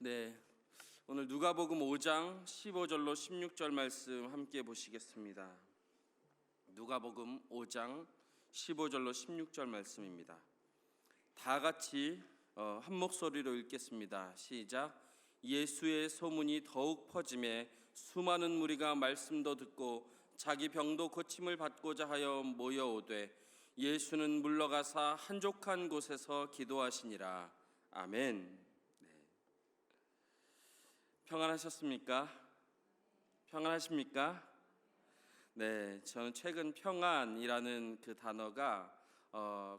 네, 오늘 누가복음 5장 15절로 16절 말씀 함께 보시겠습니다. 누가복음 5장 15절로 16절 말씀입니다. 다 같이 한 목소리로 읽겠습니다. 시작. 예수의 소문이 더욱 퍼짐에 수많은 무리가 말씀도 듣고 자기 병도 고침을 받고자 하여 모여오되 예수는 물러가사 한적한 곳에서 기도하시니라. 아멘. 평안하셨습니까? 평안하십니까? 네, 저는 최근 평안이라는 그 단어가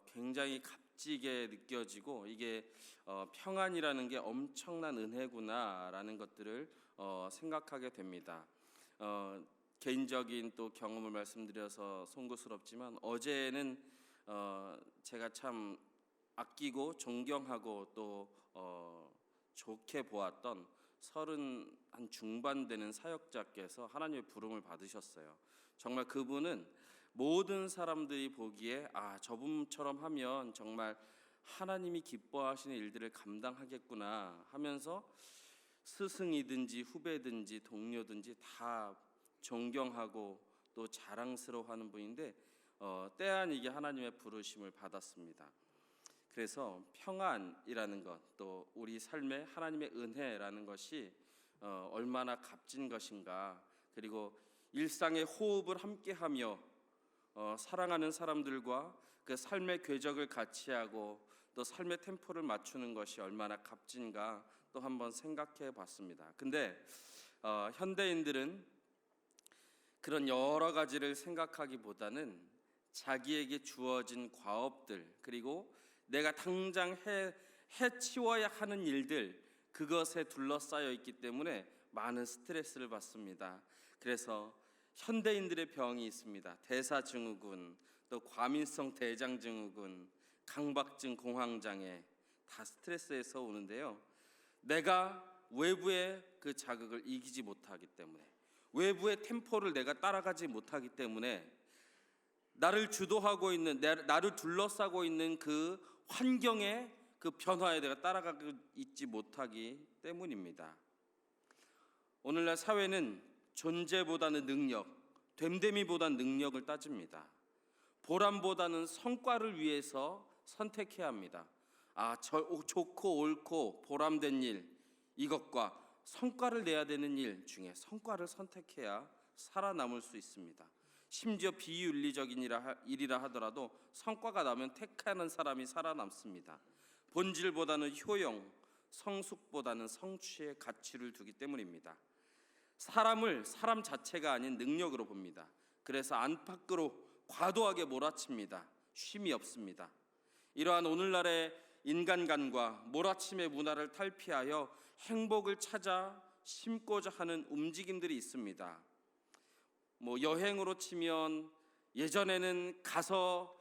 굉장히 값지게 느껴지고 이게 평안이라는 게 엄청난 은혜구나라는 것들을 생각하게 됩니다. 개인적인 또 경험을 말씀드려서 송구스럽지만 어제는 제가 참 아끼고 존경하고 또 좋게 보았던 30 한 중반 되는 사역자께서 하나님의 부름을 받으셨어요. 정말 그분은 모든 사람들이 보기에 저분처럼 하면 정말 하나님이 기뻐하시는 일들을 감당하겠구나 하면서 스승이든지 후배든지 동료든지 다 존경하고 또 자랑스러워하는 분인데 때 아니게 하나님의 부르심을 받았습니다. 그래서 평안이라는 것, 또 우리 삶에 하나님의 은혜라는 것이 얼마나 값진 것인가, 그리고 일상의 호흡을 함께하며 사랑하는 사람들과 그 삶의 궤적을 같이 하고 또 삶의 템포를 맞추는 것이 얼마나 값진가 또 한번 생각해 봤습니다. 근데 현대인들은 그런 여러 가지를 생각하기보다는 자기에게 주어진 과업들, 그리고 내가 당장 해치워야 하는 일들, 그것에 둘러싸여 있기 때문에 많은 스트레스를 받습니다. 그래서 현대인들의 병이 있습니다. 대사증후군, 또 과민성 대장증후군, 강박증, 공황장애, 다 스트레스에서 오는데요. 내가 외부의 그 자극을 이기지 못하기 때문에, 외부의 템포를 내가 따라가지 못하기 때문에 나를 주도하고 있는, 나를 둘러싸고 있는 그 환경의 그 변화에 내가 따라가고 있지 못하기 때문입니다. 오늘날 사회는 존재보다는 능력, 됨됨이보다는 능력을 따집니다. 보람보다는 성과를 위해서 선택해야 합니다. 좋고 옳고 보람된 일, 이것과 성과를 내야 되는 일 중에 성과를 선택해야 살아남을 수 있습니다. 심지어 비윤리적인 일이라 하더라도 성과가 나면 택하는 사람이 살아남습니다. 본질보다는 효용, 성숙보다는 성취의 가치를 두기 때문입니다. 사람을 사람 자체가 아닌 능력으로 봅니다. 그래서 안팎으로 과도하게 몰아칩니다. 쉼이 없습니다. 이러한 오늘날의 인간관과 몰아침의 문화를 탈피하여 행복을 찾아 심고자 하는 움직임들이 있습니다. 여행으로 치면 예전에는 가서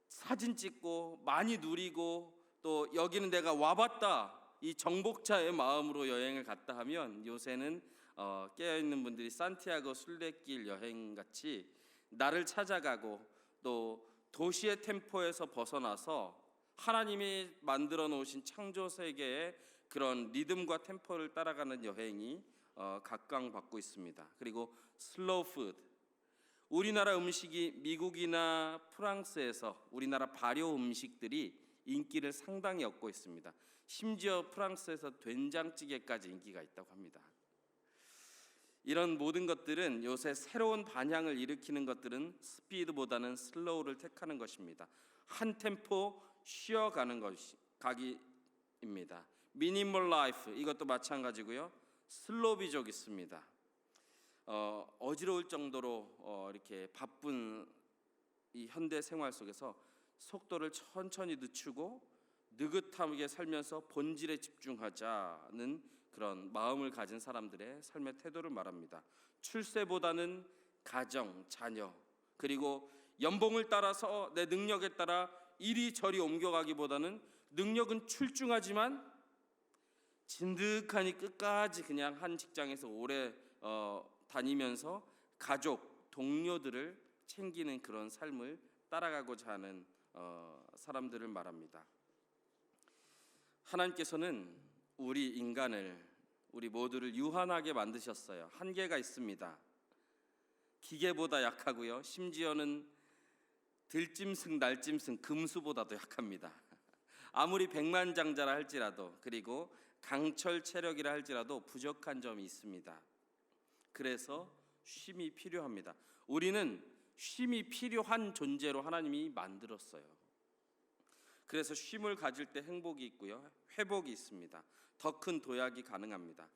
사진 찍고 많이 누리고 또 여기는 내가 와봤다, 이 정복자의 마음으로 여행을 갔다 하면 요새는 깨어있는 분들이 산티아고 순례길 여행같이 나를 찾아가고 또 도시의 템포에서 벗어나서 하나님이 만들어 놓으신 창조 세계의 그런 리듬과 템포를 따라가는 여행이 각광받고 있습니다. 그리고 슬로우 푸드, 우리나라 음식이 미국이나 프랑스에서 우리나라 발효 음식들이 인기를 상당히 얻고 있습니다. 심지어 프랑스에서 된장찌개까지 인기가 있다고 합니다. 이런 모든 것들은 요새 새로운 반향을 일으키는 것들은 스피드보다는 슬로우를 택하는 것입니다. 한 템포 쉬어가는 가기입니다. 미니멀 라이프, 이것도 마찬가지고요. 슬로비족 있습니다. 어지러울 정도로 이렇게 바쁜 이 현대 생활 속에서 속도를 천천히 늦추고 느긋하게 살면서 본질에 집중하자는 그런 마음을 가진 사람들의 삶의 태도를 말합니다. 출세보다는 가정, 자녀, 그리고 연봉을 따라서 내 능력에 따라 이리저리 옮겨가기보다는 능력은 출중하지만 진득하니 끝까지 그냥 한 직장에서 오래 다니면서 가족, 동료들을 챙기는 그런 삶을 따라가고자 하는 사람들을 말합니다. 하나님께서는 우리 모두를 유한하게 만드셨어요. 한계가 있습니다. 기계보다 약하고요. 심지어는 들짐승, 날짐승, 금수보다도 약합니다. 아무리 백만장자라 할지라도, 그리고 강철 체력이라 할지라도 부족한 점이 있습니다. 그래서 쉼이 필요합니다. 우리는 쉼이 필요한 존재로 하나님이 만들었어요. 그래서 쉼을 가질 때 행복이 있고요, 회복이 있습니다. 더 큰 도약이 가능합니다.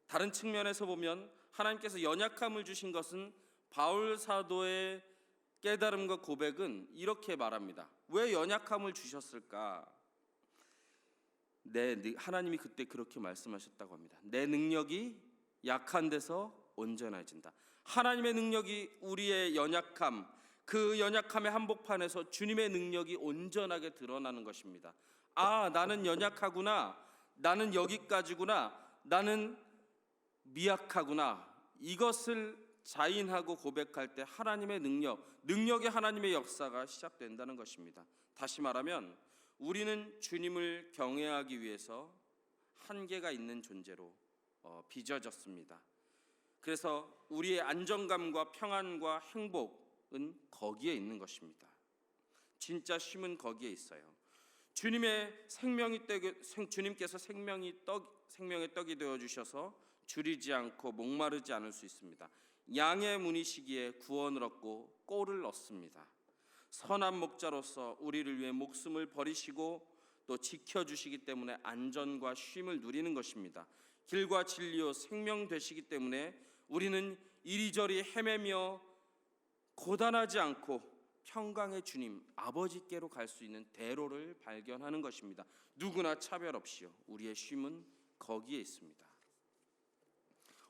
다른 측면에서 보면 하나님께서 연약함을 주신 것은 바울 사도의 깨달음과 고백은 이렇게 말합니다. 왜 연약함을 주셨을까? 하나님이 그때 그렇게 말씀하셨다고 합니다. 내 능력이 약한 데서 온전해진다. 하나님의 능력이 우리의 연약함, 그 연약함의 한복판에서 주님의 능력이 온전하게 드러나는 것입니다. 아, 나는 연약하구나, 나는 여기까지구나, 나는 미약하구나, 이것을 자인하고 고백할 때 하나님의 능력의 하나님의 역사가 시작된다는 것입니다. 다시 말하면 우리는 주님을 경외하기 위해서 한계가 있는 존재로 빚어졌습니다. 그래서 우리의 안정감과 평안과 행복은 거기에 있는 것입니다. 진짜 쉼은 거기에 있어요. 주님께서 생명의 떡이 되어 주셔서 줄이지 않고 목마르지 않을 수 있습니다. 양의 문이시기에 구원을 얻고 꼴을 얻습니다. 선한 목자로서 우리를 위해 목숨을 버리시고 또 지켜주시기 때문에 안전과 쉼을 누리는 것입니다. 길과 진리요 생명 되시기 때문에 우리는 이리저리 헤매며 고단하지 않고 평강의 주님 아버지께로 갈 수 있는 대로를 발견하는 것입니다. 누구나 차별 없이요, 우리의 쉼은 거기에 있습니다.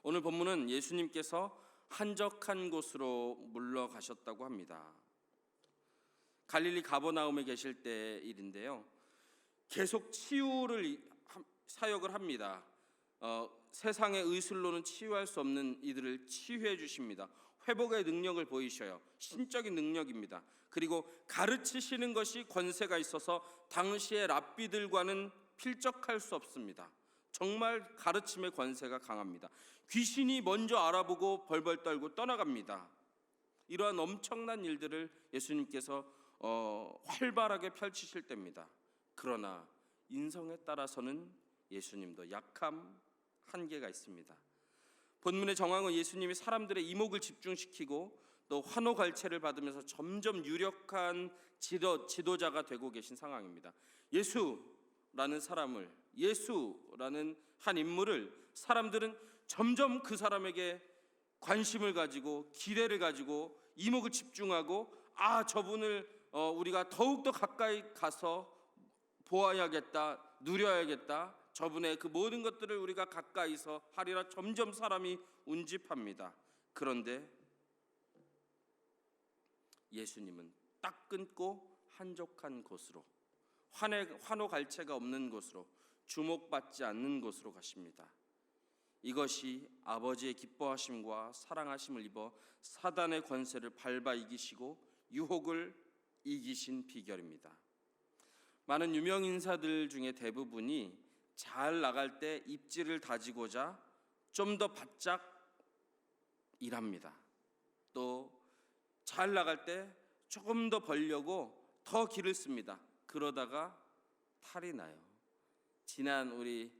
오늘 본문은 예수님께서 한적한 곳으로 물러가셨다고 합니다. 갈릴리 가버나움에 계실 때 일인데요, 계속 치유를 사역을 합니다. 세상의 의술로는 치유할 수 없는 이들을 치유해 주십니다. 회복의 능력을 보이셔요. 신적인 능력입니다. 그리고 가르치시는 것이 권세가 있어서 당시의 랍비들과는 필적할 수 없습니다. 정말 가르침의 권세가 강합니다. 귀신이 먼저 알아보고 벌벌 떨고 떠나갑니다. 이러한 엄청난 일들을 예수님께서 활발하게 펼치실 때입니다. 그러나 인성에 따라서는 예수님도 약함, 한계가 있습니다. 본문의 정황은 예수님이 사람들의 이목을 집중시키고 또 환호갈채를 받으면서 점점 유력한 지도자가 되고 계신 상황입니다. 예수라는 한 인물을 사람들은 점점 그 사람에게 관심을 가지고 기대를 가지고 이목을 집중하고, 아, 저분을 우리가 더욱더 가까이 가서 보아야겠다, 누려야겠다, 저분의 그 모든 것들을 우리가 가까이서 하리라 점점 사람이 운집합니다. 그런데 예수님은 딱 끊고 한적한 곳으로, 환호갈채가 없는 곳으로, 주목받지 않는 곳으로 가십니다. 이것이 아버지의 기뻐하심과 사랑하심을 입어 사단의 권세를 밟아 이기시고 유혹을 이기신 비결입니다. 많은 유명 인사들 중에 대부분이 잘 나갈 때 입지를 다지고자 좀 더 바짝 일합니다. 또 잘 나갈 때 조금 더 벌려고 더 길을 씁니다. 그러다가 탈이 나요. 지난 우리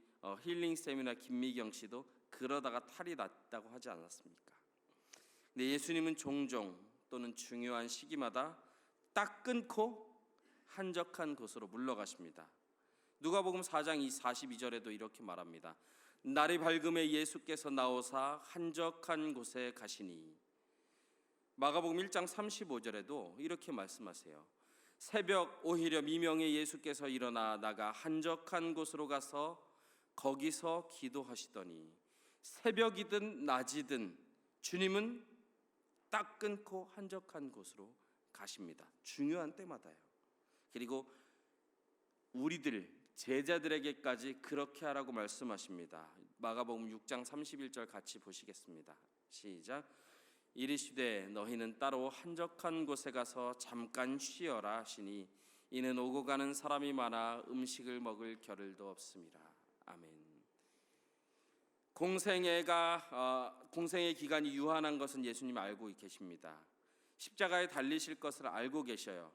힐링 세미나 김미경 씨도 그러다가 탈이 났다고 하지 않았습니까? 근데 예수님은 종종 또는 중요한 시기마다 딱 끊고 한적한 곳으로 물러가십니다. 누가복음 4장 42절에도 이렇게 말합니다. 날이 밝음에 예수께서 나오사 한적한 곳에 가시니. 마가복음 1장 35절에도 이렇게 말씀하세요. 새벽 오히려 미명에 예수께서 일어나 나가 한적한 곳으로 가서 거기서 기도하시더니. 새벽이든 낮이든 주님은 딱 끊고 한적한 곳으로 가십니다. 중요한 때마다요. 그리고 우리들 제자들에게까지 그렇게 하라고 말씀하십니다. 마가복음 6장 31절 같이 보시겠습니다. 시작. 이르시되 너희는 따로 한적한 곳에 가서 잠깐 쉬어라 하시니 이는 오고 가는 사람이 많아 음식을 먹을 겨를도 없습니다. 아멘. 공생의 기간이 유한한 것은 예수님 알고 계십니다. 십자가에 달리실 것을 알고 계셔요.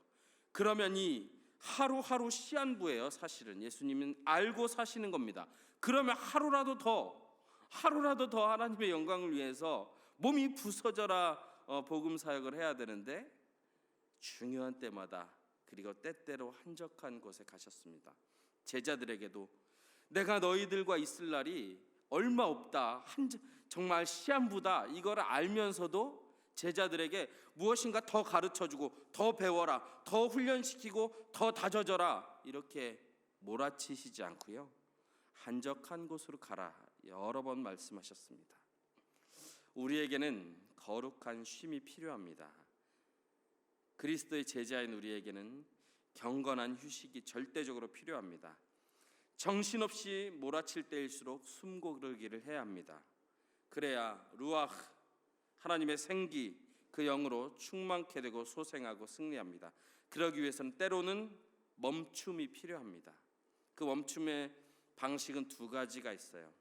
그러면 이 하루하루 시한부예요. 사실은 예수님은 알고 사시는 겁니다. 그러면 하루라도 더 하나님의 영광을 위해서 몸이 부서져라 복음 사역을 해야 되는데 중요한 때마다 그리고 때때로 한적한 곳에 가셨습니다. 제자들에게도 내가 너희들과 있을 날이 얼마 없다, 정말 시한부다, 이걸 알면서도 제자들에게 무엇인가 더 가르쳐주고 더 배워라, 더 훈련시키고 더 다져져라, 이렇게 몰아치시지 않고요, 한적한 곳으로 가라 여러 번 말씀하셨습니다. 우리에게는 거룩한 쉼이 필요합니다. 그리스도의 제자인 우리에게는 경건한 휴식이 절대적으로 필요합니다. 정신없이 몰아칠 때일수록 숨고르기를 해야 합니다. 그래야 루아흐, 하나님의 생기, 그 영으로 충만케 되고 소생하고 승리합니다. 그러기 위해서는 때로는 멈춤이 필요합니다. 그 멈춤의 방식은 두 가지가 있어요.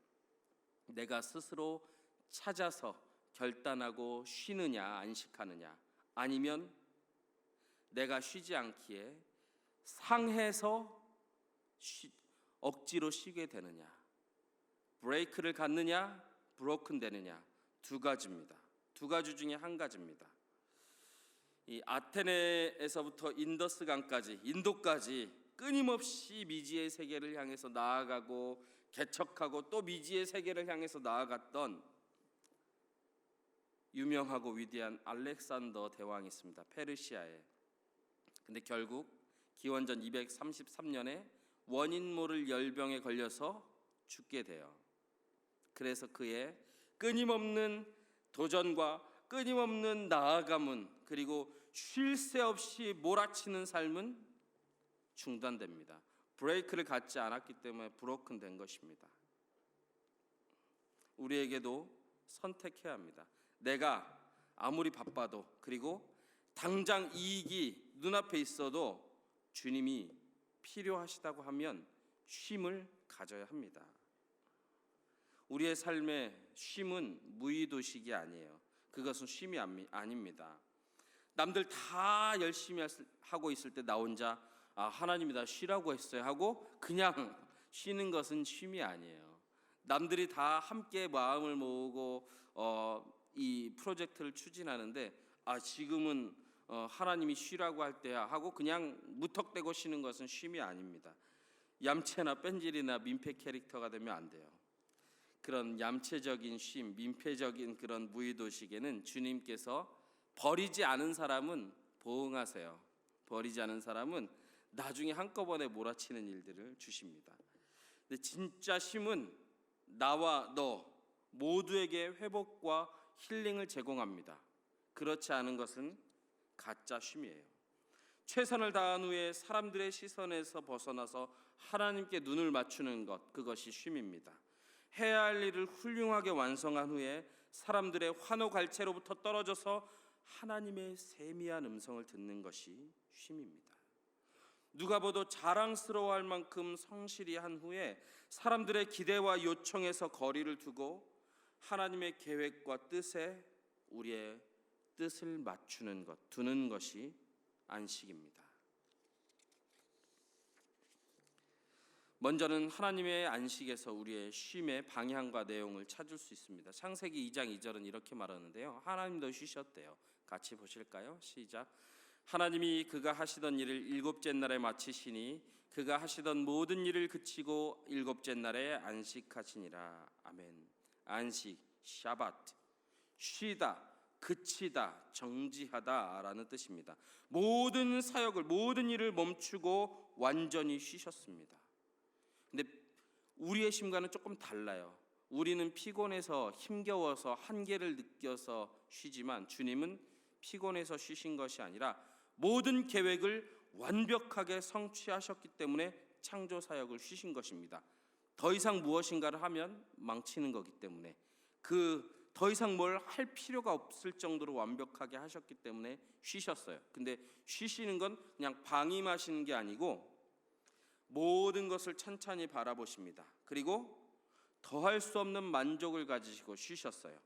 내가 스스로 찾아서 결단하고 쉬느냐 안식하느냐, 아니면 내가 쉬지 않기에 상해서 억지로 쉬게 되느냐, 브레이크를 갖느냐 브로큰 되느냐, 두 가지입니다. 두 가지 중에 한 가지입니다. 이 아테네에서부터 인더스강까지, 인도까지 끊임없이 미지의 세계를 향해서 나아가고 개척하고 또 미지의 세계를 향해서 나아갔던 유명하고 위대한 알렉산더 대왕이 있습니다. 페르시아에. 근데 결국 기원전 233년에 원인 모를 열병에 걸려서 죽게 돼요. 그래서 그의 끊임없는 도전과 끊임없는 나아감은, 그리고 쉴 새 없이 몰아치는 삶은 중단됩니다. 브레이크를 갖지 않았기 때문에 브로큰 된 것입니다. 우리에게도 선택해야 합니다. 내가 아무리 바빠도, 그리고 당장 이익이 눈앞에 있어도 주님이 필요하시다고 하면 쉼을 가져야 합니다. 우리의 삶의 쉼은 무의도식이 아니에요. 그것은 쉼이 아닙니다. 남들 다 열심히 하고 있을 때 나 혼자 하나님이 나 쉬라고 했어요 하고 그냥 쉬는 것은 쉼이 아니에요. 남들이 다 함께 마음을 모으고 이 프로젝트를 추진하는데 지금은 하나님이 쉬라고 할 때야 하고 그냥 무턱대고 쉬는 것은 쉼이 아닙니다. 얌체나 뺀질이나 민폐 캐릭터가 되면 안 돼요. 그런 얌체적인 쉼, 민폐적인 그런 무의도식에는 주님께서 버리지 않은 사람은 보응하세요. 버리지 않은 사람은 나중에 한꺼번에 몰아치는 일들을 주십니다. 근데 진짜 쉼은 나와 너 모두에게 회복과 힐링을 제공합니다. 그렇지 않은 것은 가짜 쉼이에요. 최선을 다한 후에 사람들의 시선에서 벗어나서 하나님께 눈을 맞추는 것, 그것이 쉼입니다. 해야 할 일을 훌륭하게 완성한 후에 사람들의 환호갈채로부터 떨어져서 하나님의 세미한 음성을 듣는 것이 쉼입니다. 누가 보도 자랑스러워할 만큼 성실히 한 후에 사람들의 기대와 요청에서 거리를 두고 하나님의 계획과 뜻에 우리의 뜻을 맞추는 것, 두는 것이 안식입니다. 먼저는 하나님의 안식에서 우리의 쉼의 방향과 내용을 찾을 수 있습니다. 창세기 2장 2절은 이렇게 말하는데요, 하나님도 쉬셨대요. 같이 보실까요? 시작. 하나님이 그가 하시던 일을 일곱째 날에 마치시니 그가 하시던 모든 일을 그치고 일곱째 날에 안식하시니라. 아멘. 안식, 샤밧, 쉬다, 그치다, 정지하다라는 뜻입니다. 모든 사역을, 모든 일을 멈추고 완전히 쉬셨습니다. 근데 우리의 쉼과는 조금 달라요. 우리는 피곤해서 힘겨워서 한계를 느껴서 쉬지만 주님은 피곤해서 쉬신 것이 아니라 모든 계획을 완벽하게 성취하셨기 때문에 창조 사역을 쉬신 것입니다. 더 이상 무엇인가를 하면 망치는 거기 때문에, 더 이상 뭘 할 필요가 없을 정도로 완벽하게 하셨기 때문에 쉬셨어요. 근데 쉬시는 건 그냥 방임하시는 게 아니고 모든 것을 천천히 바라보십니다. 그리고 더할 수 없는 만족을 가지시고 쉬셨어요.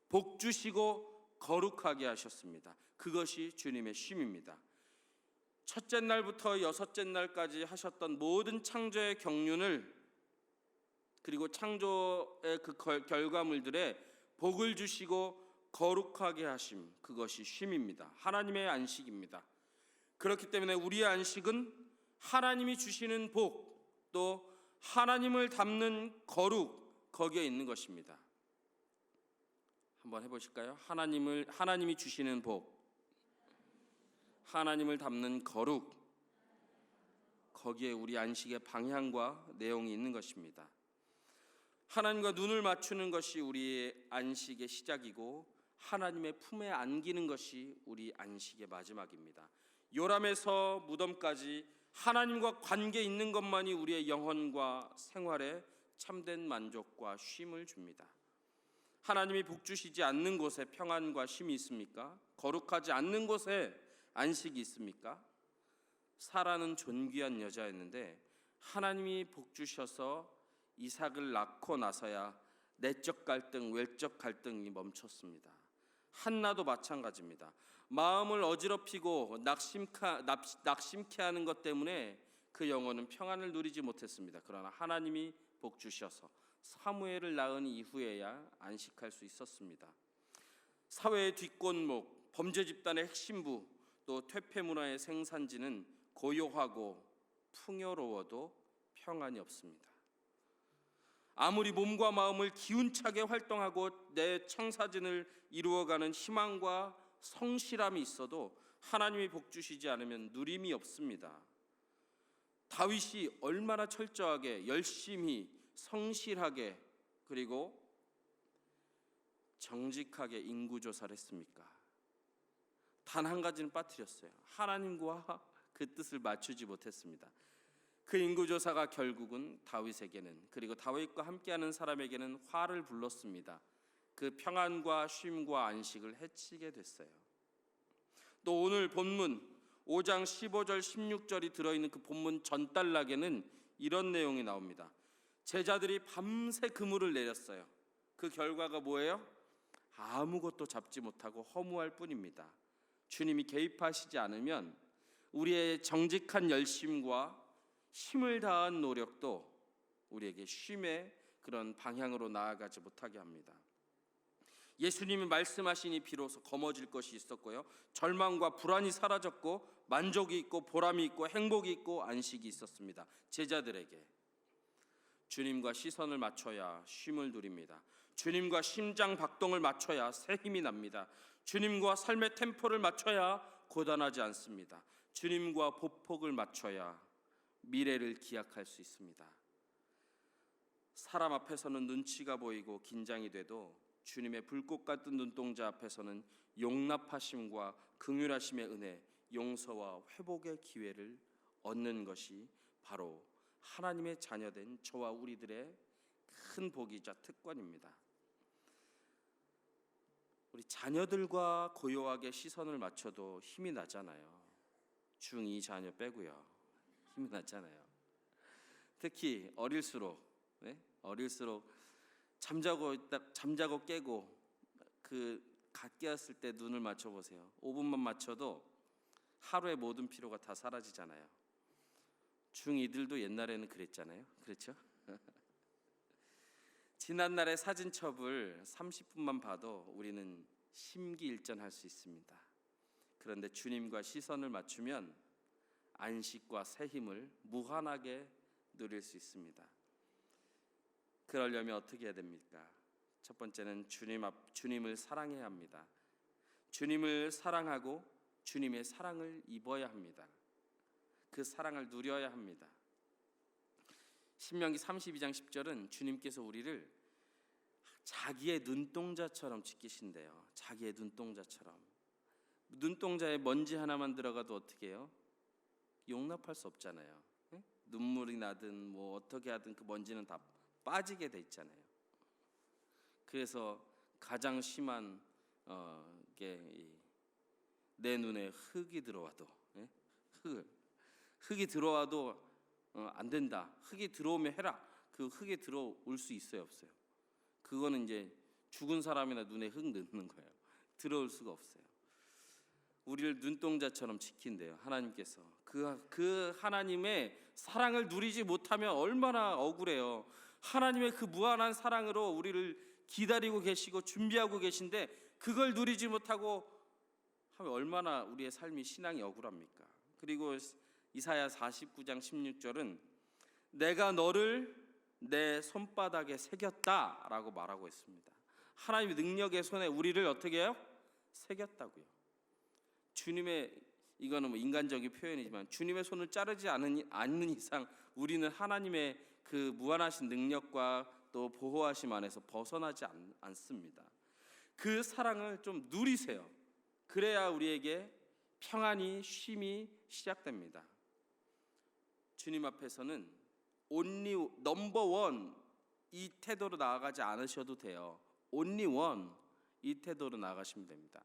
복 주시고 거룩하게 하셨습니다. 그것이 주님의 쉼입니다. 첫째 날부터 여섯째 날까지 하셨던 모든 창조의 경륜을, 그리고 창조의 그 결과물들에 복을 주시고 거룩하게 하심, 그것이 쉼입니다. 하나님의 안식입니다. 그렇기 때문에 우리의 안식은 하나님이 주시는 복, 또 하나님을 담는 거룩, 거기에 있는 것입니다. 한번 해보실까요? 하나님이 주시는 복, 하나님을 담는 거룩, 거기에 우리 안식의 방향과 내용이 있는 것입니다. 하나님과 눈을 맞추는 것이 우리의 안식의 시작이고, 하나님의 품에 안기는 것이 우리 안식의 마지막입니다. 요람에서 무덤까지 하나님과 관계 있는 것만이 우리의 영혼과 생활에 참된 만족과 쉼을 줍니다. 하나님이 복 주시지 않는 곳에 평안과 쉼이 있습니까? 거룩하지 않는 곳에 안식이 있습니까? 사라는 존귀한 여자였는데 하나님이 복 주셔서 이삭을 낳고 나서야 내적 갈등, 외적 갈등이 멈췄습니다. 한나도 마찬가지입니다. 마음을 어지럽히고 낙심케 하는 것 때문에 그 영혼은 평안을 누리지 못했습니다. 그러나 하나님이 복 주셔서 사무엘을 낳은 이후에야 안식할 수 있었습니다. 사회의 뒷골목, 범죄 집단의 핵심부, 또 퇴폐 문화의 생산지는 고요하고 풍요로워도 평안이 없습니다. 아무리 몸과 마음을 기운차게 활동하고 내 청사진을 이루어가는 희망과 성실함이 있어도 하나님이 복 주시지 않으면 누림이 없습니다. 다윗이 얼마나 철저하게, 열심히, 성실하게, 그리고 정직하게 인구조사를 했습니까? 단 한 가지는 빠뜨렸어요. 하나님과 그 뜻을 맞추지 못했습니다. 그 인구조사가 결국은 다윗에게는, 그리고 다윗과 함께하는 사람에게는 화를 불렀습니다. 그 평안과 쉼과 안식을 해치게 됐어요. 또 오늘 본문 5장 15절 16절이 들어있는 그 본문 전단락에는 이런 내용이 나옵니다. 제자들이 밤새 그물을 내렸어요. 그 결과가 뭐예요? 아무것도 잡지 못하고 허무할 뿐입니다. 주님이 개입하시지 않으면 우리의 정직한 열심과 힘을 다한 노력도 우리에게 쉼의 그런 방향으로 나아가지 못하게 합니다. 예수님이 말씀하시니 비로소 거머쥘 것이 있었고요, 절망과 불안이 사라졌고 만족이 있고 보람이 있고 행복이 있고 안식이 있었습니다. 제자들에게 주님과 시선을 맞춰야 쉼을 누립니다. 주님과 심장 박동을 맞춰야 새 힘이 납니다. 주님과 삶의 템포를 맞춰야 고단하지 않습니다. 주님과 보폭을 맞춰야 미래를 기약할 수 있습니다. 사람 앞에서는 눈치가 보이고 긴장이 돼도 주님의 불꽃 같은 눈동자 앞에서는 용납하심과 긍휼하심의 은혜, 용서와 회복의 기회를 얻는 것이 바로 하나님의 자녀된 저와 우리들의 큰 복이자 특권입니다. 우리 자녀들과 고요하게 시선을 맞춰도 힘이 나잖아요. 중2 자녀 빼고요. 힘이 나잖아요. 특히 어릴수록 잠자고 깨고 갓 깨었을 때 눈을 맞춰 보세요. 5분만 맞춰도 하루의 모든 피로가 다 사라지잖아요. 중2들도 옛날에는 그랬잖아요. 그렇죠? 지난날의 사진첩을 30분만 봐도 우리는 심기일전할 수 있습니다. 그런데 주님과 시선을 맞추면 안식과 새 힘을 무한하게 누릴 수 있습니다. 그러려면 어떻게 해야 됩니까? 첫 번째는 주님을 사랑해야 합니다. 주님을 사랑하고 주님의 사랑을 입어야 합니다. 그 사랑을 누려야 합니다. 신명기 32장 10절은 주님께서 우리를 자기의 눈동자처럼 지키신대요. 자기의 눈동자처럼. 눈동자에 먼지 하나만 들어가도 어떻게 해요? 용납할 수 없잖아요. 눈물이 나든 뭐 어떻게 하든 그 먼지는 다 빠지게 돼 있잖아요. 그래서 가장 심한 내 눈에 흙이 들어와도 흙이 들어와도 안 된다. 흙이 들어오면 해라. 그 흙이 들어올 수 있어요, 없어요? 그거는 이제 죽은 사람이나 눈에 흙 넣는 거예요. 들어올 수가 없어요. 우리를 눈동자처럼 지킨대요, 하나님께서. 그 하나님의 사랑을 누리지 못하면 얼마나 억울해요. 하나님의 그 무한한 사랑으로 우리를 기다리고 계시고 준비하고 계신데 그걸 누리지 못하고 하면 얼마나 우리의 삶이 신앙이 억울합니까? 그리고 이사야 49장 16절은 내가 너를 내 손바닥에 새겼다라고 말하고 있습니다. 하나님의 능력의 손에 우리를 어떻게 해요? 새겼다고요. 주님의, 이거는 뭐 인간적인 표현이지만 주님의 손을 자르지 않는 이상 우리는 하나님의 그 무한하신 능력과 또 보호하심 안에서 벗어나지 않습니다. 그 사랑을 좀 누리세요. 그래야 우리에게 평안이, 쉼이 시작됩니다. 주님 앞에서는 only 넘버 원 이 태도로 나아가지 않으셔도 돼요. only one 이 태도로 나아가시면 됩니다.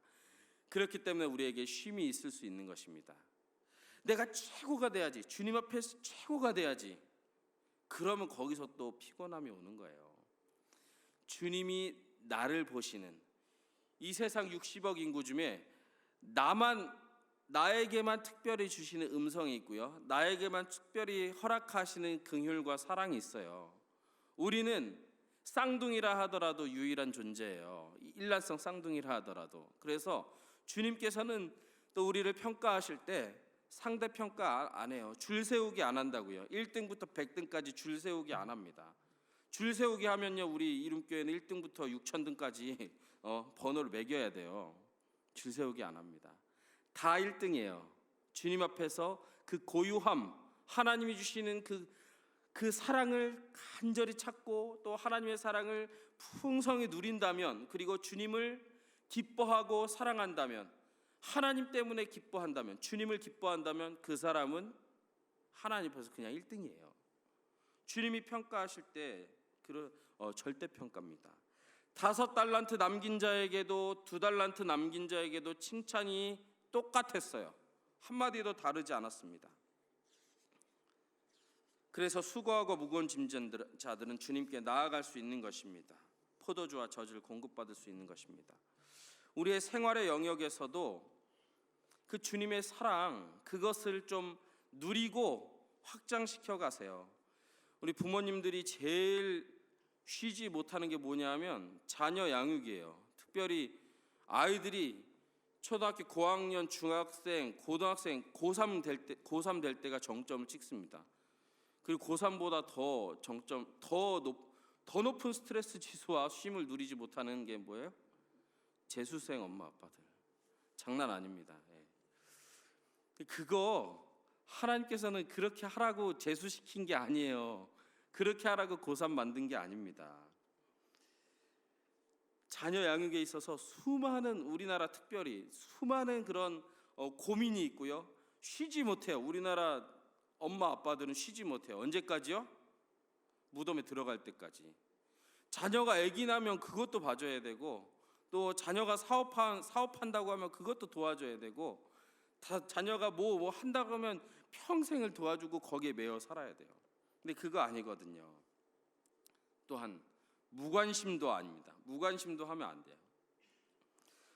그렇기 때문에 우리에게 쉼이 있을 수 있는 것입니다. 내가 최고가 돼야지, 주님 앞에서 최고가 돼야지. 그러면 거기서 또 피곤함이 오는 거예요. 주님이 나를 보시는 이 세상 60억 인구 중에 나에게만 특별히 주시는 음성이 있고요, 나에게만 특별히 허락하시는 긍휼과 사랑이 있어요. 우리는 쌍둥이라 하더라도 유일한 존재예요. 일란성 쌍둥이라 하더라도. 그래서 주님께서는 또 우리를 평가하실 때 상대 평가 안 해요. 줄 세우기 안 한다고요. 1등부터 100등까지 줄 세우기 안 합니다. 줄 세우기 하면요, 우리 이름교회는 1등부터 6,000등까지 번호를 매겨야 돼요. 줄 세우기 안 합니다. 다 1등이에요. 주님 앞에서 그 고유함, 하나님이 주시는 그 사랑을 간절히 찾고 또 하나님의 사랑을 풍성히 누린다면, 그리고 주님을 기뻐하고 사랑한다면, 하나님 때문에 기뻐한다면, 주님을 기뻐한다면 그 사람은 하나님 앞에서 그냥 1등이에요. 주님이 평가하실 때 절대평가입니다. 5달란트 남긴 자에게도 2달란트 남긴 자에게도 칭찬이 똑같았어요. 한마디도 다르지 않았습니다. 그래서 수고하고 무거운 짐진 자들은 주님께 나아갈 수 있는 것입니다. 포도주와 젖을 공급받을 수 있는 것입니다. 우리의 생활의 영역에서도 그 주님의 사랑, 그것을 좀 누리고 확장시켜 가세요. 우리 부모님들이 제일 쉬지 못하는 게 뭐냐면 자녀 양육이에요. 특별히 아이들이 초등학교 고학년, 중학생, 고등학생, 고3 될 때가 정점을 찍습니다. 그리고 고3보다 더 높은 스트레스 지수와 쉼을 누리지 못하는 게 뭐예요? 재수생 엄마 아빠들. 장난 아닙니다. 그거 하나님께서는 그렇게 하라고 재수시킨 게 아니에요. 그렇게 하라고 고3 만든 게 아닙니다. 자녀 양육에 있어서 수많은, 우리나라 특별히 수많은 그런 고민이 있고요. 쉬지 못해요. 우리나라 엄마 아빠들은 쉬지 못해요. 언제까지요? 무덤에 들어갈 때까지. 자녀가 아기 나면 그것도 봐줘야 되고, 또 자녀가 사업한다고 하면 그것도 도와줘야 되고, 자녀가 뭐 한다고 하면 평생을 도와주고 거기에 매여 살아야 돼요. 근데 그거 아니거든요. 또한 무관심도 아닙니다. 무관심도 하면 안 돼요.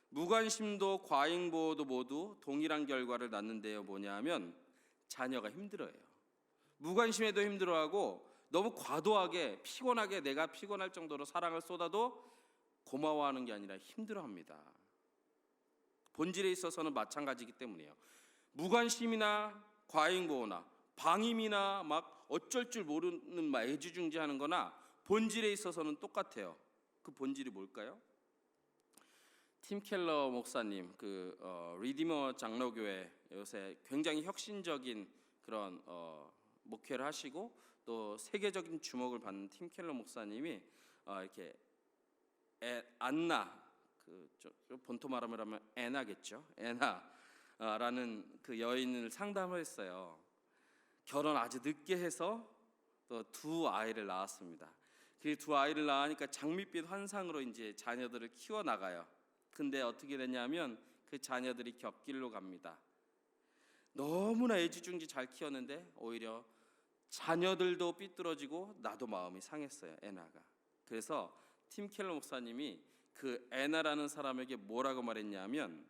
무관심도 과잉보호도 모두 동일한 결과를 낳는데요. 뭐냐면 자녀가 힘들어해요. 무관심해도 힘들어하고, 너무 과도하게 피곤하게 내가 피곤할 정도로 사랑을 쏟아도 고마워하는 게 아니라 힘들어합니다. 본질에 있어서는 마찬가지이기 때문이에요. 무관심이나 과잉보호나 방임이나 막 어쩔 줄 모르는 막 애지중지하는 거나 본질에 있어서는 똑같아요. 그 본질이 뭘까요? 팀 켈러 목사님, 리디머 장로교회 요새 굉장히 혁신적인 그런 목회를 하시고 또 세계적인 주목을 받는 팀 켈러 목사님이 이렇게 안나, 본토 말하면 애나겠죠. 애나라는 그 여인을 상담을 했어요. 결혼 아주 늦게 해서 또 2아이를 낳았습니다. 그 2아이를 낳으니까 장밋빛 환상으로 이제 자녀들을 키워 나가요. 근데 어떻게 되냐면 그 자녀들이 곁길로 갑니다. 너무나 애지중지 잘 키웠는데 오히려 자녀들도 삐뚤어지고 나도 마음이 상했어요. 애나가. 그래서 팀 켈러 목사님이 그 애나라는 사람에게 뭐라고 말했냐면,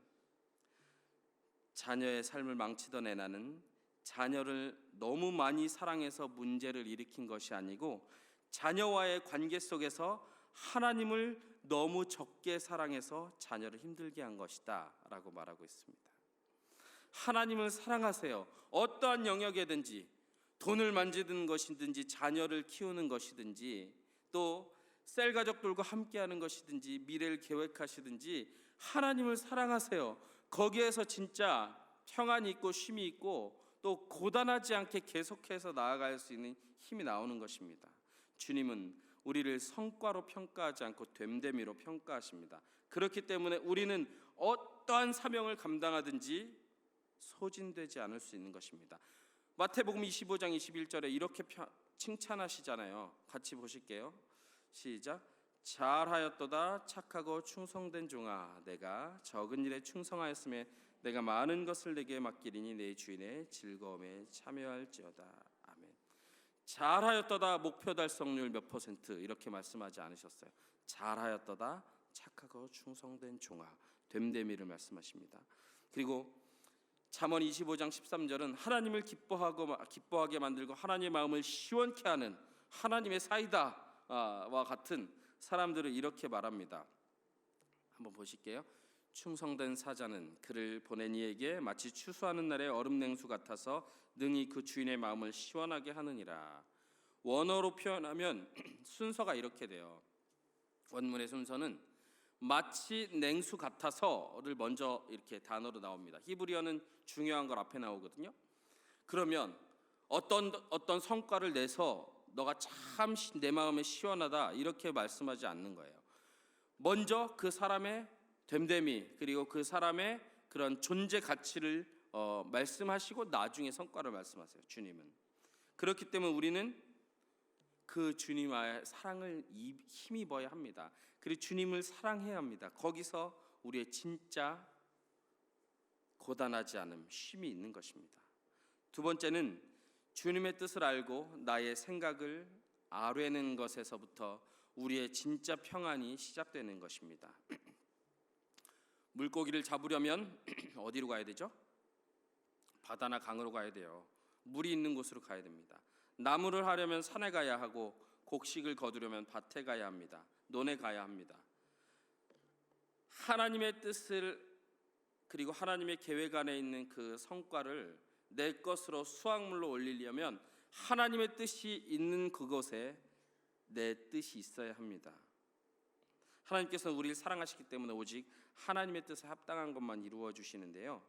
자녀의 삶을 망치던 애나는 자녀를 너무 많이 사랑해서 문제를 일으킨 것이 아니고 자녀와의 관계 속에서 하나님을 너무 적게 사랑해서 자녀를 힘들게 한 것이다 라고 말하고 있습니다. 하나님을 사랑하세요. 어떠한 영역이든지, 돈을 만지는 것이든지, 자녀를 키우는 것이든지, 또 셀 가족들과 함께하는 것이든지, 미래를 계획하시든지 하나님을 사랑하세요. 거기에서 진짜 평안이 있고 쉼이 있고 또 고단하지 않게 계속해서 나아갈 수 있는 힘이 나오는 것입니다. 주님은 우리를 성과로 평가하지 않고 됨됨이로 평가하십니다. 그렇기 때문에 우리는 어떠한 사명을 감당하든지 소진되지 않을 수 있는 것입니다. 마태복음 25장 21절에 이렇게 칭찬하시잖아요. 같이 보실게요. 시작. 잘하였도다 착하고 충성된 종아, 내가 적은 일에 충성하였음에 내가 많은 것을 내게 맡기리니 내 주인의 즐거움에 참여할지어다. 아멘. 잘하였도다 목표 달성률 몇 퍼센트 이렇게 말씀하지 않으셨어요. 잘하였도다 착하고 충성된 종아, 됨됨이를 말씀하십니다. 그리고 잠언 25장 13절은 하나님을 기뻐하게 만들고 하나님의 마음을 시원케 하는 하나님의 사이다와 같은 사람들을 이렇게 말합니다. 한번 보실게요. 충성된 사자는 그를 보낸 이에게 마치 추수하는 날의 얼음 냉수 같아서 능히 그 주인의 마음을 시원하게 하느니라. 원어로 표현하면 순서가 이렇게 돼요. 원문의 순서는 마치 냉수 같아서를 먼저 이렇게 단어로 나옵니다. 히브리어는 중요한 걸 앞에 나오거든요. 그러면 어떤 성과를 내서 너가 참 내 마음에 시원하다 이렇게 말씀하지 않는 거예요. 먼저 그 사람의 됨됨이 그리고 그 사람의 그런 존재 가치를 말씀하시고 나중에 성과를 말씀하세요. 주님은. 그렇기 때문에 우리는 그 주님과의 사랑을 힘입어야 합니다. 그리고 주님을 사랑해야 합니다. 거기서 우리의 진짜 고단하지 않음, 쉼이 있는 것입니다. 두 번째는 주님의 뜻을 알고 나의 생각을 아뢰는 것에서부터 우리의 진짜 평안이 시작되는 것입니다. 물고기를 잡으려면 어디로 가야 되죠? 바다나 강으로 가야 돼요. 물이 있는 곳으로 가야 됩니다. 나무를 하려면 산에 가야 하고 곡식을 거두려면 밭에 가야 합니다. 논에 가야 합니다. 하나님의 뜻을 그리고 하나님의 계획 안에 있는 그 성과를 내 것으로 수확물로 올리려면 하나님의 뜻이 있는 그곳에 내 뜻이 있어야 합니다. 하나님께서는 우리를 사랑하시기 때문에 오직 하나님의 뜻에 합당한 것만 이루어 주시는데요.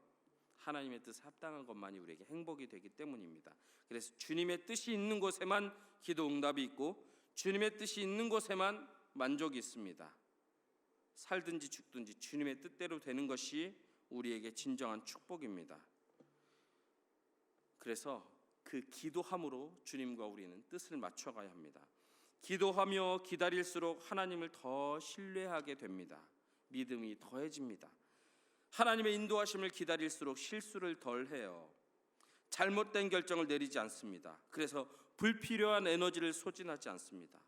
하나님의 뜻에 합당한 것만이 우리에게 행복이 되기 때문입니다. 그래서 주님의 뜻이 있는 곳에만 기도 응답이 있고 주님의 뜻이 있는 곳에만 만족이 있습니다. 살든지 죽든지 주님의 뜻대로 되는 것이 우리에게 진정한 축복입니다. 그래서 그 기도함으로 주님과 우리는 뜻을 맞춰가야 합니다. 기도하며 기다릴수록 하나님을 더 신뢰하게 됩니다. 믿음이 더해집니다. 하나님의 인도하심을 기다릴수록 실수를 덜 해요. 잘못된 결정을 내리지 않습니다. 그래서 불필요한 에너지를 소진하지 않습니다.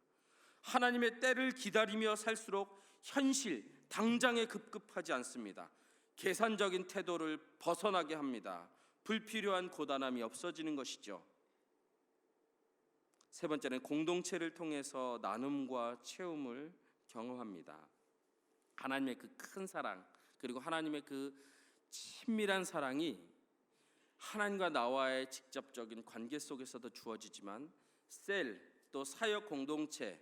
하나님의 때를 기다리며 살수록 현실, 당장에 급급하지 않습니다. 계산적인 태도를 벗어나게 합니다. 불필요한 고단함이 없어지는 것이죠. 세 번째는 공동체를 통해서 나눔과 채움을 경험합니다. 하나님의 그 큰 사랑 그리고 하나님의 그 친밀한 사랑이 하나님과 나와의 직접적인 관계 속에서도 주어지지만 셀 또 사역 공동체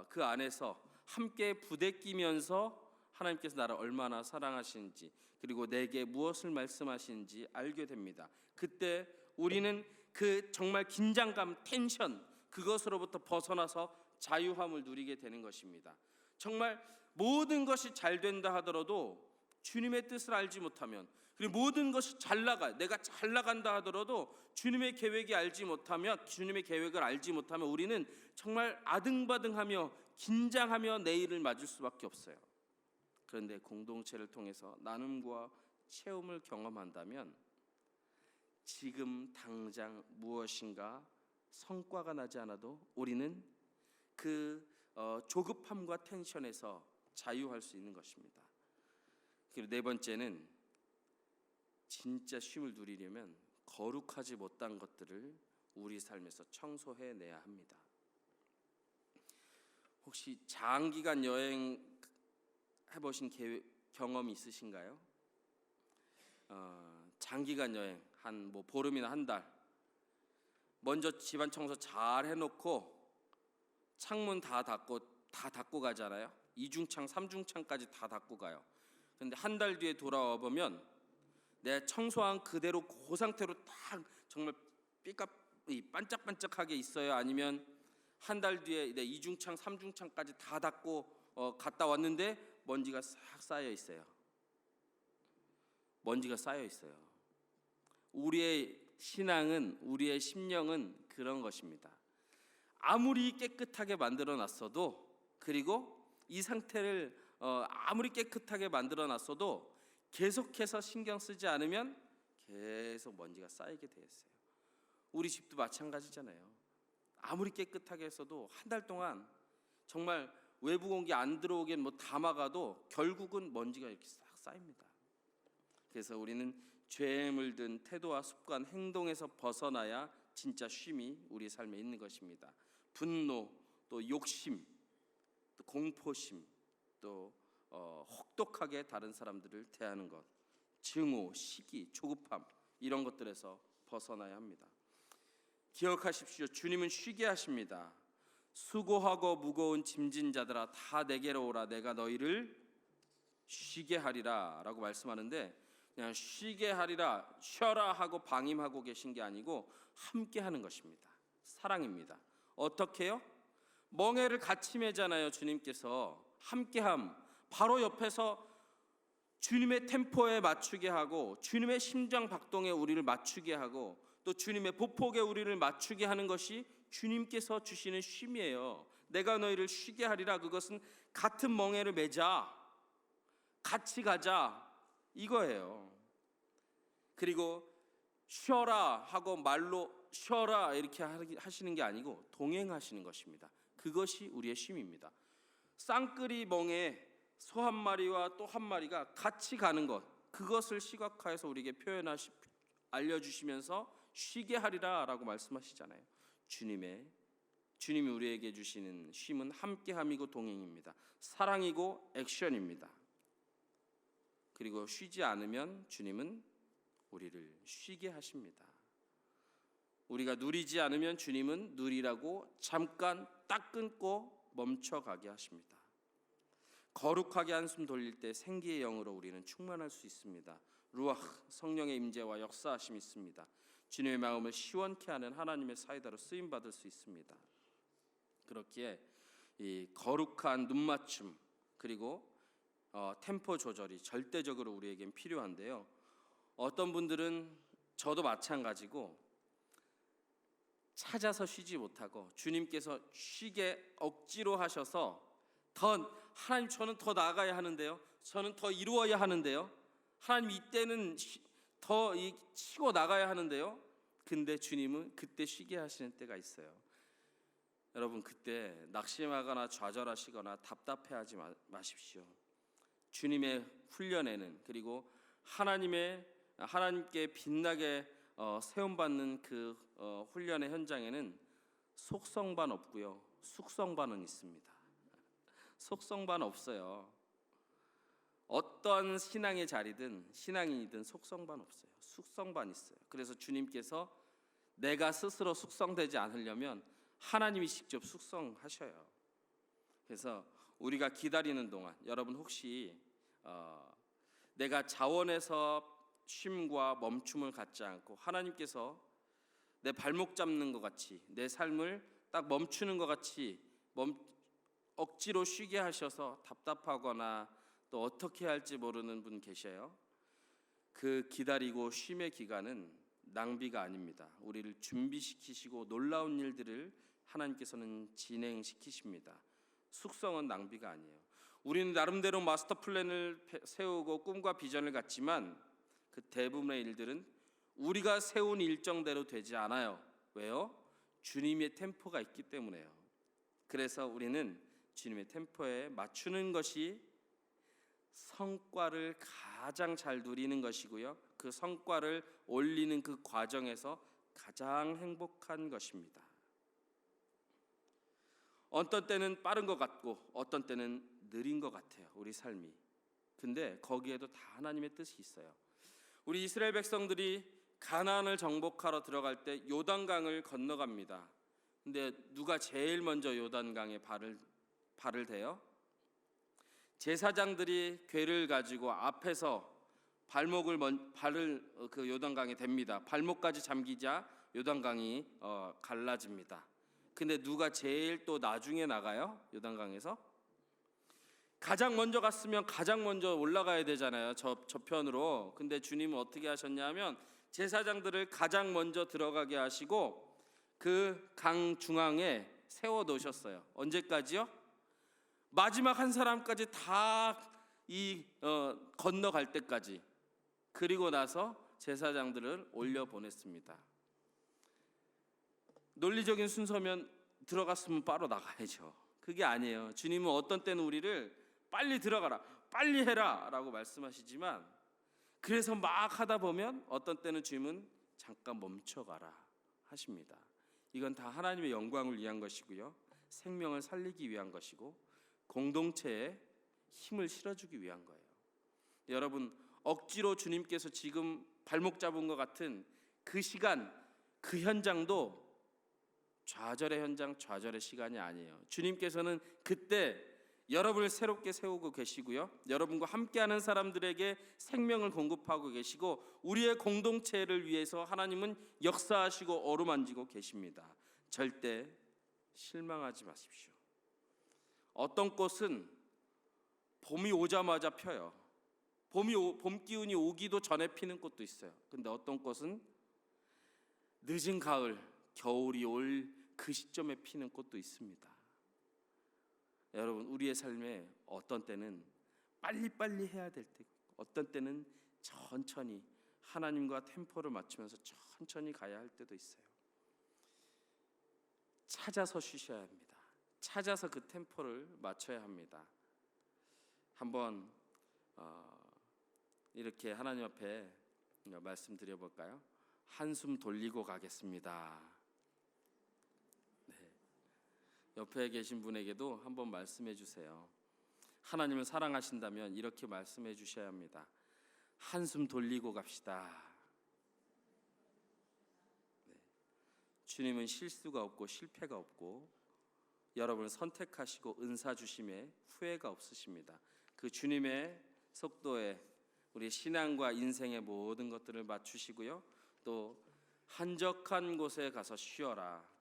그 안에서 함께 부대끼면서 하나님께서 나를 얼마나 사랑하시는지 그리고 내게 무엇을 말씀하시는지 알게 됩니다. 그때 우리는 그 정말 긴장감, 텐션 그것으로부터 벗어나서 자유함을 누리게 되는 것입니다. 정말 모든 것이 잘 된다 하더라도 주님의 뜻을 알지 못하면 그리고 모든 것이 내가 잘 나간다 하더라도 주님의 계획을 알지 못하면 우리는 정말 아등바등하며 긴장하며 내일을 맞을 수밖에 없어요. 그런데 공동체를 통해서 나눔과 체험을 경험한다면 지금 당장 무엇인가 성과가 나지 않아도 우리는 그 조급함과 텐션에서 자유할 수 있는 것입니다. 그리고 네 번째는 진짜 쉼을 누리려면 거룩하지 못한 것들을 우리 삶에서 청소해내야 합니다. 혹시 장기간 여행 해보신 경험이 있으신가요? 장기간 여행 한 보름이나 한 달, 먼저 집안 청소 잘 해놓고 창문 다 닫고 가잖아요. 이중창, 삼중창까지 다 닫고 가요. 근데 한 달 뒤에 돌아와 보면 내 청소한 그대로 그 상태로 딱 정말 반짝반짝하게 있어요? 아니면 한 달 뒤에 내 이중창, 삼중창까지 다 닫고 갔다 왔는데 먼지가 싹 쌓여 있어요. 먼지가 쌓여 있어요. 우리의 신앙은, 우리의 심령은 그런 것입니다. 아무리 깨끗하게 만들어 놨어도, 그리고 이 상태를 아무리 깨끗하게 만들어 놨어도 계속해서 신경 쓰지 않으면 계속 먼지가 쌓이게 돼 있어요. 우리 집도 마찬가지잖아요. 아무리 깨끗하게 했어도 한 달 동안 정말 외부 공기 안 들어오게 다 막아도 결국은 먼지가 이렇게 싹 쌓입니다. 그래서 우리는 죄에 물든 태도와 습관, 행동에서 벗어나야 진짜 쉼이 우리 삶에 있는 것입니다. 분노, 또 욕심, 또 공포심, 또 혹독하게 다른 사람들을 대하는 것, 증오, 시기, 조급함, 이런 것들에서 벗어나야 합니다. 기억하십시오. 주님은 쉬게 하십니다. 수고하고 무거운 짐진 자들아 다 내게로 오라, 내가 너희를 쉬게 하리라 라고 말씀하는데, 그냥 쉬게 하리라, 쉬어라 하고 방임하고 계신 게 아니고 함께 하는 것입니다. 사랑입니다. 어떻게요? 멍에를 같이 매잖아요. 주님께서 함께함, 바로 옆에서 주님의 템포에 맞추게 하고, 주님의 심장 박동에 우리를 맞추게 하고, 또 주님의 보폭에 우리를 맞추게 하는 것이 주님께서 주시는 쉼이에요. 내가 너희를 쉬게 하리라, 그것은 같은 멍에를 매자, 같이 가자, 이거예요. 그리고 쉬어라 하고 말로 쉬어라 이렇게 하시는 게 아니고 동행하시는 것입니다. 그것이 우리의 쉼입니다. 쌍끌이 멍에 소 한 마리와 또 한 마리가 같이 가는 것, 그것을 시각화해서 우리에게 알려주시면서 쉬게 하리라 라고 말씀하시잖아요. 주님이 우리에게 주시는 쉼은 함께함이고 동행입니다. 사랑이고 액션입니다. 그리고 쉬지 않으면 주님은 우리를 쉬게 하십니다. 우리가 누리지 않으면 주님은 누리라고 잠깐 딱 끊고 멈춰가게 하십니다. 거룩하게 한숨 돌릴 때 생기의 영으로 우리는 충만할 수 있습니다. 루아흐, 성령의 임재와 역사하심이 있습니다. 주님의 마음을 시원케 하는 하나님의 사이다로 쓰임 받을 수 있습니다. 그렇기에 이 거룩한 눈맞춤, 그리고 템포 조절이 절대적으로 우리에겐 필요한데요. 어떤 분들은, 저도 마찬가지고, 찾아서 쉬지 못하고 주님께서 쉬게 억지로 하셔서 하나님, 저는 더 나아가야 하는데요, 저는 더 이루어야 하는데요, 하나님 이때는 더 치고 나가야 하는데요, 근데 주님은 그때 쉬게 하시는 때가 있어요. 여러분, 그때 낙심하거나 좌절하시거나 답답해하지 마십시오. 주님의 훈련에는, 그리고 하나님께 빛나게 세움받는 그 훈련의 현장에는 속성반 없고요, 숙성반은 있습니다. 속성반 없어요. 어떠한 신앙의 자리든 신앙인이든 속성반 없어요. 숙성반 있어요. 그래서 주님께서 내가 스스로 숙성되지 않으려면 하나님이 직접 숙성하셔요. 그래서 우리가 기다리는 동안, 여러분 혹시 내가 자원해서 쉼과 멈춤을 갖지 않고 하나님께서 내 발목 잡는 것 같이, 내 삶을 딱 멈추는 것 같이 억지로 쉬게 하셔서 답답하거나 또 어떻게 할지 모르는 분 계셔요? 그 기다리고 쉼의 기간은 낭비가 아닙니다. 우리를 준비시키시고 놀라운 일들을 하나님께서는 진행시키십니다. 숙성은 낭비가 아니에요. 우리는 나름대로 마스터 플랜을 세우고 꿈과 비전을 갖지만 그 대부분의 일들은 우리가 세운 일정대로 되지 않아요. 왜요? 주님의 템포가 있기 때문에요. 그래서 우리는 주님의 템포에 맞추는 것이 성과를 가장 잘 누리는 것이고요. 그 성과를 올리는 그 과정에서 가장 행복한 것입니다. 어떤 때는 빠른 것 같고 어떤 때는 느린 것 같아요, 우리 삶이. 근데 거기에도 다 하나님의 뜻이 있어요. 우리 이스라엘 백성들이 가나안을 정복하러 들어갈 때 요단강을 건너갑니다. 근데 누가 제일 먼저 요단강에 발을 대요? 제사장들이 궤를 가지고 앞에서 발을 그 요단강에 댑니다. 발목까지 잠기자 요단강이 갈라집니다. 근데 누가 제일 또 나중에 나가요? 요단강에서? 가장 먼저 갔으면 가장 먼저 올라가야 되잖아요, 저편으로. 근데 주님은 어떻게 하셨냐면 제사장들을 가장 먼저 들어가게 하시고 그 강 중앙에 세워 놓으셨어요. 언제까지요? 마지막 한 사람까지 다 건너갈 때까지. 그리고 나서 제사장들을 올려 보냈습니다. 논리적인 순서면 들어갔으면 바로 나가야죠. 그게 아니에요. 주님은 어떤 때는 우리를 빨리 들어가라, 빨리 해라 라고 말씀하시지만, 그래서 막 하다 보면 어떤 때는 주님은 잠깐 멈춰가라 하십니다. 이건 다 하나님의 영광을 위한 것이고요, 생명을 살리기 위한 것이고 공동체에 힘을 실어주기 위한 거예요. 여러분, 억지로 주님께서 지금 발목 잡은 것 같은 그 시간, 그 현장도 좌절의 현장, 좌절의 시간이 아니에요. 주님께서는 그때 여러분을 새롭게 세우고 계시고요, 여러분과 함께하는 사람들에게 생명을 공급하고 계시고 우리의 공동체를 위해서 하나님은 역사하시고 어루만지고 계십니다. 절대 실망하지 마십시오. 어떤 꽃은 봄이 오자마자 펴요. 봄 기운이 오기도 전에 피는 꽃도 있어요. 근데 어떤 꽃은 늦은 가을, 겨울이 올 그 시점에 피는 꽃도 있습니다. 여러분, 우리의 삶에 어떤 때는 빨리빨리 해야 될 때, 어떤 때는 천천히 하나님과 템포를 맞추면서 천천히 가야 할 때도 있어요. 찾아서 쉬셔야 합니다. 찾아서 그 템포를 맞춰야 합니다. 한번 이렇게 하나님 앞에 말씀드려 볼까요? 한숨 돌리고 가겠습니다. 옆에 계신 분에게도 한번 말씀해 주세요. 하나님을 사랑하신다면 이렇게 말씀해 주셔야 합니다. 한숨 돌리고 갑시다. 주님은 실수가 없고 실패가 없고 여러분을 선택하시고 은사 주심에 후회가 없으십니다. 그 주님의 속도에 우리 신앙과 인생의 모든 것들을 맞추시고요, 또 한적한 곳에 가서 쉬어라,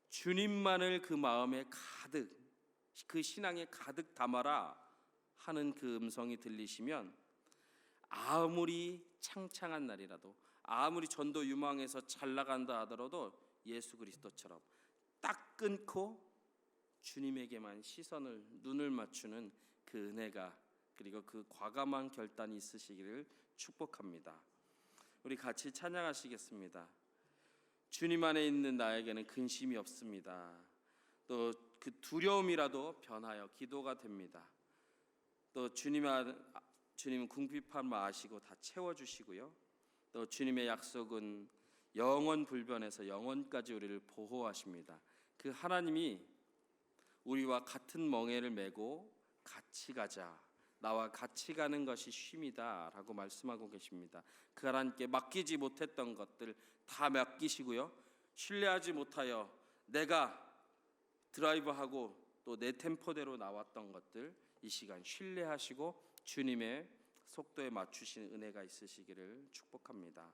주님만을 그 마음에 가득, 그 신앙에 가득 담아라 하는 그 음성이 들리시면 아무리 창창한 날이라도, 아무리 전도 유망해서 잘 나간다 하더라도 예수 그리스도처럼 딱 끊고 주님에게만 시선을, 눈을 맞추는 그 은혜가, 그리고 그 과감한 결단이 있으시기를 축복합니다. 우리 같이 찬양하시겠습니다. 주님 안에 있는 나에게는 근심이 없습니다. 또 그 두려움이라도 변하여 기도가 됩니다. 또 주님은 궁핍함을 아시고 다 채워주시고요, 또 주님의 약속은 영원 불변해서 영원까지 우리를 보호하십니다. 그 하나님이 우리와 같은 멍에를 메고 같이 가자, 나와 같이 가는 것이 쉼이다 라고 말씀하고 계십니다. 그 하나님께 맡기지 못했던 것들 다 맡기시고요, 신뢰하지 못하여 내가 드라이브하고 또 내 템포대로 나왔던 것들 이 시간 신뢰하시고 주님의 속도에 맞추신 은혜가 있으시기를 축복합니다.